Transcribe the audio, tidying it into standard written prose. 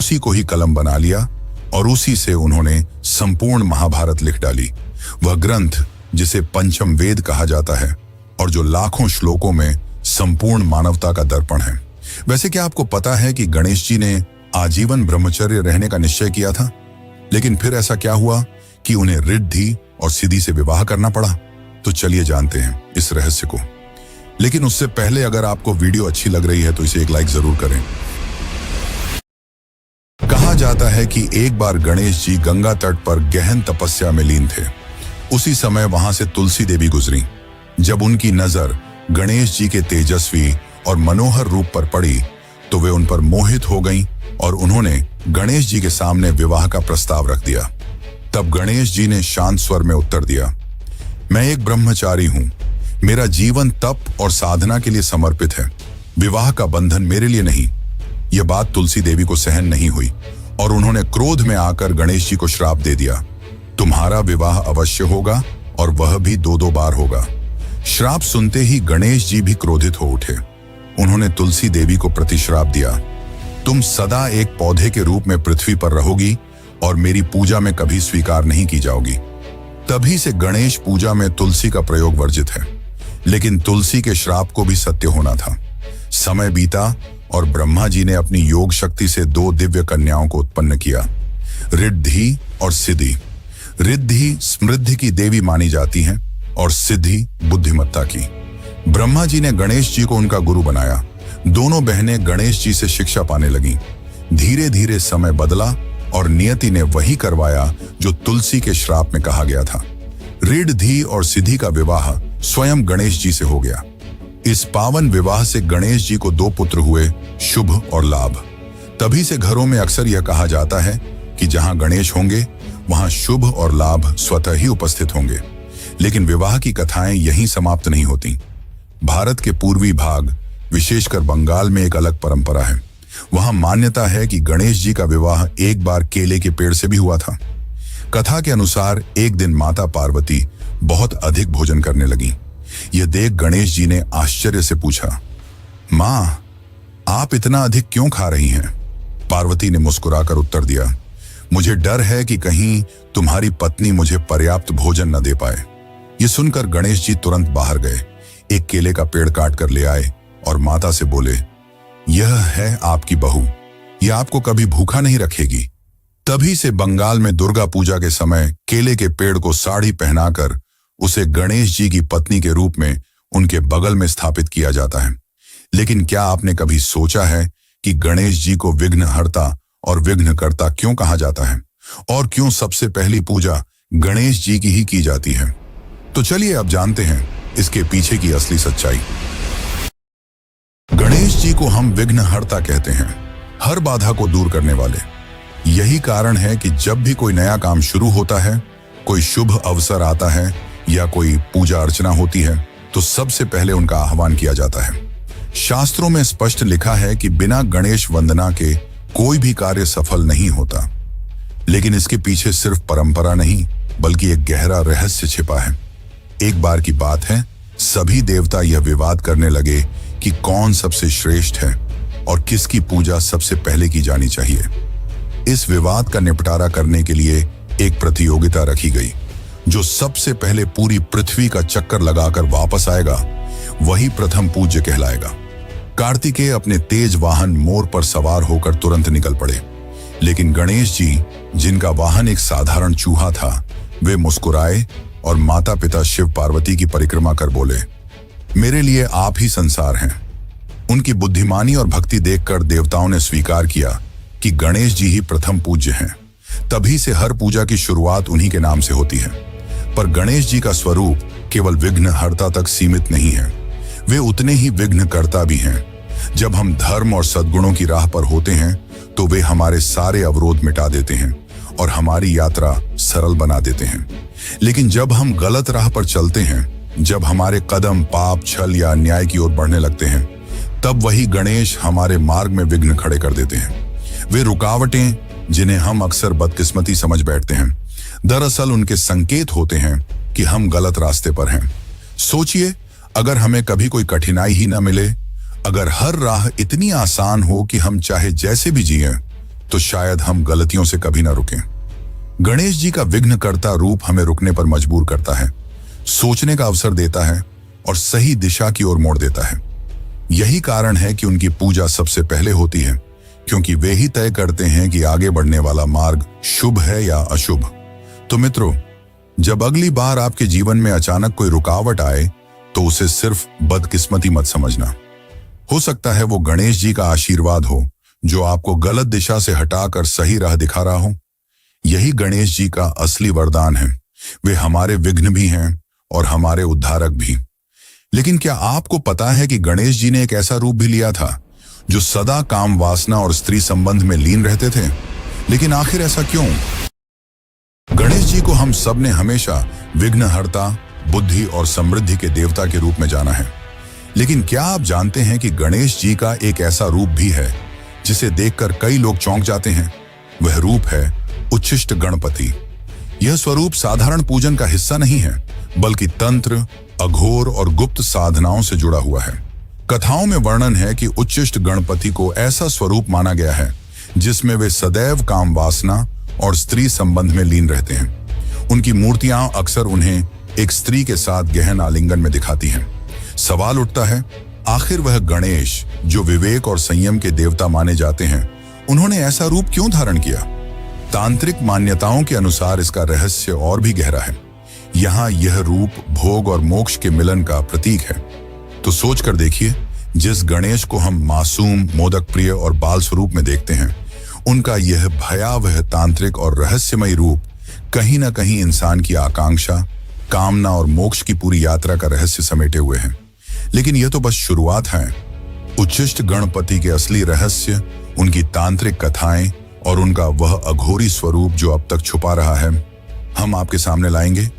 उसी को ही कलम बना लिया और उसी से उन्होंने संपूर्ण महाभारत लिख डाली। वह ग्रंथ जिसे पंचम वेद कहा जाता है और जो लाखों श्लोकों में संपूर्ण मानवता का दर्पण है। वैसे क्या आपको पता है कि गणेश जी ने आजीवन ब्रह्मचर्य रहने का निश्चय किया था, लेकिन फिर ऐसा क्या हुआ कि उन्हें रिद्धि और सिद्धि से विवाह करना पड़ा? तो चलिए जानते हैं इस रहस्य को। लेकिन उससे पहले अगर आपको वीडियो अच्छी लग रही है तो इसे एक लाइक जरूर करें। कहा जाता है कि एक बार गणेश जी गंगा तट पर गहन तपस्या में लीन थे। उसी समय वहां से तुलसी देवी गुजरी। जब उनकी नजर गणेश जी के तेजस्वी और मनोहर रूप पर पड़ी तो वे उन पर मोहित हो गईं और उन्होंने गणेश जी के सामने विवाह का प्रस्ताव रख दिया। तब गणेश जी ने शांत स्वर में उत्तर दिया, मैं एक ब्रह्मचारी हूं, मेरा जीवन तप और साधना के लिए समर्पित है, विवाह का बंधन मेरे लिए नहीं। यह बात तुलसी देवी को सहन नहीं हुई और उन्होंने क्रोध में आकर गणेश जी को श्राप दे दिया, तुम्हारा विवाह अवश्य होगा और वह भी 2-2 बार होगा। श्राप सुनते ही गणेश जी भी क्रोधित हो उठे। उन्होंने तुलसी देवी को प्रतिश्राप दिया, तुम सदा एक पौधे के रूप में पृथ्वी पर रहोगी और मेरी पूजा में कभी स्वीकार नहीं की जाओगी। तभी से गणेश पूजा में तुलसी का प्रयोग वर्जित है। लेकिन तुलसी के श्राप को भी सत्य होना था। समय बीता और ब्रह्मा जी ने अपनी योग शक्ति से 2 दिव्य कन्याओं को उत्पन्न किया, रिद्धि और सिद्धि। रिद्धि समृद्धि की देवी मानी जाती हैं और सिद्धि बुद्धिमत्ता की। ब्रह्मा जी ने गणेश जी को उनका गुरु बनाया। दोनों बहनें गणेश जी से शिक्षा पाने लगीं। धीरे धीरे समय बदला और नियति ने वही करवाया जो तुलसी के श्राप में कहा गया था। रिद्धि और सिद्धि का विवाह स्वयं गणेश जी से हो गया। इस पावन विवाह से गणेश जी को 2 पुत्र हुए, शुभ और लाभ। तभी से घरों में अक्सर यह कहा जाता है कि जहां गणेश होंगे वहां शुभ और लाभ स्वतः ही उपस्थित होंगे। लेकिन विवाह की कथाएं यहीं समाप्त नहीं होती। भारत के पूर्वी भाग, विशेषकर बंगाल में एक अलग परंपरा है। वहां मान्यता है कि गणेश जी का विवाह एक बार केले के पेड़ से भी हुआ था। कथा के अनुसार एक दिन माता पार्वती बहुत अधिक भोजन करने लगी। यह देख गणेश जी ने आश्चर्य से पूछा, मां, आप इतना अधिक क्यों खा रही हैं? पार्वती ने मुस्कुराकर उत्तर दिया, मुझे डर है कि कहीं तुम्हारी पत्नी मुझे पर्याप्त भोजन न दे पाए। यह सुनकर गणेश जी तुरंत बाहर गए, एक केले का पेड़ काट कर ले आए और माता से बोले, यह है आपकी बहू, यह आपको कभी भूखा नहीं रखेगी। तभी से बंगाल में दुर्गा पूजा के समय केले के पेड़ को साड़ी पहनाकर उसे गणेश जी की पत्नी के रूप में उनके बगल में स्थापित किया जाता है। लेकिन क्या आपने कभी सोचा है कि गणेश जी को विघ्नहर्ता और विघ्नकर्ता क्यों कहा जाता है और क्यों सबसे पहली पूजा गणेश जी की ही की जाती है? तो चलिए अब जानते हैं इसके पीछे की असली सच्चाई। गणेश जी को हम विघ्नहर्ता कहते हैं, हर बाधा को दूर करने वाले। यही कारण है कि जब भी कोई नया काम शुरू होता है, कोई शुभ अवसर आता है या कोई पूजा अर्चना होती है तो सबसे पहले उनका आह्वान किया जाता है। शास्त्रों में स्पष्ट लिखा है कि बिना गणेश वंदना के कोई भी कार्य सफल नहीं होता। लेकिन इसके पीछे सिर्फ परंपरा नहीं बल्कि एक गहरा रहस्य छिपा है। एक बार की बात है, सभी देवता यह विवाद करने लगे कि कौन सबसे श्रेष्ठ है और किसकी पूजा सबसे पहले की जानी चाहिए। इस विवाद का निपटारा करने के लिए एक प्रतियोगिता रखी गई। जो सबसे पहले पूरी पृथ्वी का चक्कर लगाकर वापस आएगा वही प्रथम पूज्य कहलाएगा। कार्तिकेय अपने तेज वाहन मोर पर सवार होकर तुरंत निकल पड़े। लेकिन गणेश जी, जिनका वाहन एक साधारण चूहा था, वे मुस्कुराए और माता पिता शिव पार्वती की परिक्रमा कर बोले, मेरे लिए आप ही संसार हैं। उनकी बुद्धिमानी और भक्ति देखकर देवताओं ने स्वीकार किया कि गणेश जी ही प्रथम पूज्य हैं। तभी से हर पूजा की शुरुआत उन्हीं के नाम से होती है। पर गणेश जी का स्वरूप केवल विघ्नहर्ता तक सीमित नहीं है, वे उतने ही विघ्नकर्ता भी हैं। जब हम धर्म और सद्गुणों की राह पर होते हैं तो वे हमारे सारे अवरोध मिटा देते हैं और हमारी यात्रा सरल बना देते हैं। लेकिन जब हम गलत राह पर चलते हैं, जब हमारे कदम पाप, छल या अन्याय की ओर बढ़ने लगते हैं, तब वही गणेश हमारे मार्ग में विघ्न खड़े कर देते हैं। वे रुकावटें जिन्हें हम अक्सर बदकिस्मती समझ बैठते हैं, दरअसल उनके संकेत होते हैं कि हम गलत रास्ते पर हैं। सोचिए, अगर हमें कभी कोई कठिनाई ही न मिले, अगर हर राह इतनी आसान हो कि हम चाहे जैसे भी जिएं, तो शायद हम गलतियों से कभी ना रुकें। गणेश जी का विघ्नकर्ता रूप हमें रुकने पर मजबूर करता है, सोचने का अवसर देता है और सही दिशा की ओर मोड़ देता है। यही कारण है कि उनकी पूजा सबसे पहले होती है, क्योंकि वे ही तय करते हैं कि आगे बढ़ने वाला मार्ग शुभ है या अशुभ। तो मित्रों, जब अगली बार आपके जीवन में अचानक कोई रुकावट आए तो उसे सिर्फ बदकिस्मती मत समझना। हो सकता है वो गणेश जी का आशीर्वाद हो, जो आपको गलत दिशा से हटाकर सही राह दिखा रहा हो। यही गणेश जी का असली वरदान है। वे हमारे विघ्न भी हैं और हमारे उद्धारक भी। लेकिन क्या आपको पता है कि गणेश जी ने एक ऐसा रूप भी लिया था जो सदा काम वासना और स्त्री संबंध में लीन रहते थे? लेकिन आखिर ऐसा क्यों? गणेश जी को हम सब ने हमेशा विघ्नहर्ता, बुद्धि और समृद्धि के देवता के रूप में जाना है। लेकिन क्या आप जानते हैं कि गणेश जी का एक ऐसा रूप भी है जिसे देखकर कई लोग चौंक जाते हैं? वह रूप है उच्छिष्ट गणपति। यह स्वरूप साधारण पूजन का हिस्सा नहीं है, बल्कि तंत्र, अघोर और गुप्त साधनाओं से जुड़ा हुआ है। कथाओं में वर्णन है कि उच्छिष्ट गणपति को ऐसा स्वरूप माना गया है जिसमें वे सदैव काम वासना और स्त्री संबंध में लीन रहते हैं। उनकी मूर्तियां अक्सर उन्हें एक स्त्री के साथ गहन आलिंगन में दिखाती हैं। सवाल उठता है, आखिर वह गणेश जो विवेक और संयम के देवता माने जाते हैं, उन्होंने ऐसा रूप क्यों धारण किया? तांत्रिक मान्यताओं के अनुसार इसका रहस्य और भी गहरा है। यहाँ यह रूप भोग और मोक्ष के मिलन का प्रतीक है। तो सोच कर देखिए, जिस गणेश को हम मासूम, मोदक प्रिय और बाल स्वरूप में देखते हैं, उनका यह भयावह तांत्रिक और रहस्यमय रूप कहीं ना कहीं इंसान की आकांक्षा, कामना और मोक्ष की पूरी यात्रा का रहस्य समेटे हुए हैं। लेकिन यह तो बस शुरुआत है। उच्छिष्ट गणपति के असली रहस्य, उनकी तांत्रिक कथाएं और उनका वह अघोरी स्वरूप जो अब तक छुपा रहा है, हम आपके सामने लाएंगे।